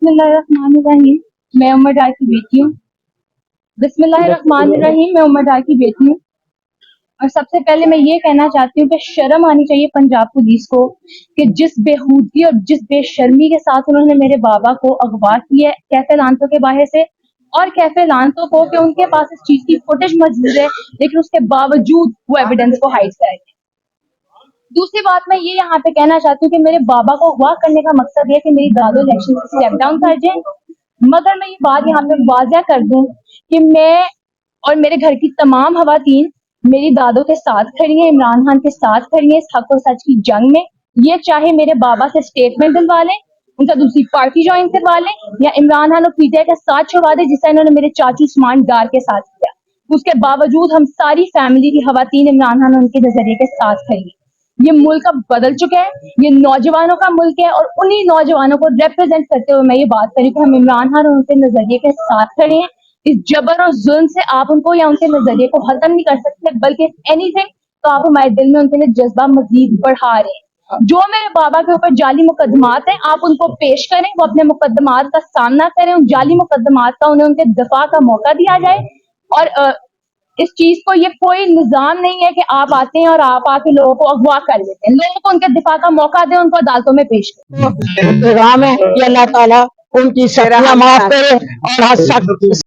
बिस्मिल्लाहिर्रहमानिर्रहीम। मैं उमर डार की बेटी हूँ। बिस्मिल्लाहिर्रहमानिर्रहीम। मैं उमर डार की बेटी हूँ। और सबसे पहले मैं ये कहना चाहती हूँ कि शर्म आनी चाहिए पंजाब पुलिस को कि जिस बेहूदगी और जिस बेशर्मी के साथ उन्होंने मेरे बाबा को अगवा किया है कैफे लांतों के बाहर से, और कैफे लांतों को कि उनके पास इस चीज की फुटेज मौजूद है लेकिन उसके बावजूद वो एविडेंस को हाइड करेंगे। दूसरी बात मैं ये यहाँ पे कहना चाहती हूँ कि मेरे बाबा को अगवा करने का मकसद ये कि मेरी दादो इलेक्शन से स्टेप डाउन कर जाए, मगर मैं ये बात यहाँ पे वाज़ह कर दूं कि मैं और मेरे घर की तमाम खवातीन मेरी दादो के साथ खड़ी हैं, इमरान खान के साथ खड़ी हैं इस हक और सच की जंग में। ये चाहे मेरे बाबा से स्टेटमेंट दिलवा लें, उनका दूसरी पार्टी ज्वाइन करवा लें, या इमरान खान और पीटीआई का साथ छुड़वा दें जिससे इन्होंने मेरे चाचू उस्मान डार के साथ किया। उसके बावजूद हम सारी फैमिली की खवातीन इमरान खान उनके नजरिए के साथ खड़ी हैं। ये मुल्क अब बदल चुका है, ये नौजवानों का मुल्क है, और उन्हीं नौजवानों को रिप्रेजेंट करते हुए मैं ये बात करी कि हम इमरान खान और उनके नजरिए के साथ खड़े हैं। इस जबर और जुल्म से आप उनको या उनके नजरिए को खत्म नहीं कर सकते, बल्कि एनीथिंग तो आप हमारे दिल में उनके लिए जज्बा मजीद बढ़ा रहे हैं। जो मेरे बाबा के ऊपर जाली मुकदमात हैं आप उनको पेश करें, वो अपने मुकदमात का सामना करें, उन जाली मुकदमात का उन्हें उनके दफा का मौका दिया जाए। और इस चीज को ये कोई निजाम नहीं है कि आप आते हैं और आप आके लोगों को अगवा कर लेते हैं। लोगों को उनके दिफा का मौका दें, उनको अदालतों में पेश करें। पैगाम है कि अल्लाह ताला उनकी सख्तियां माफ करे और हद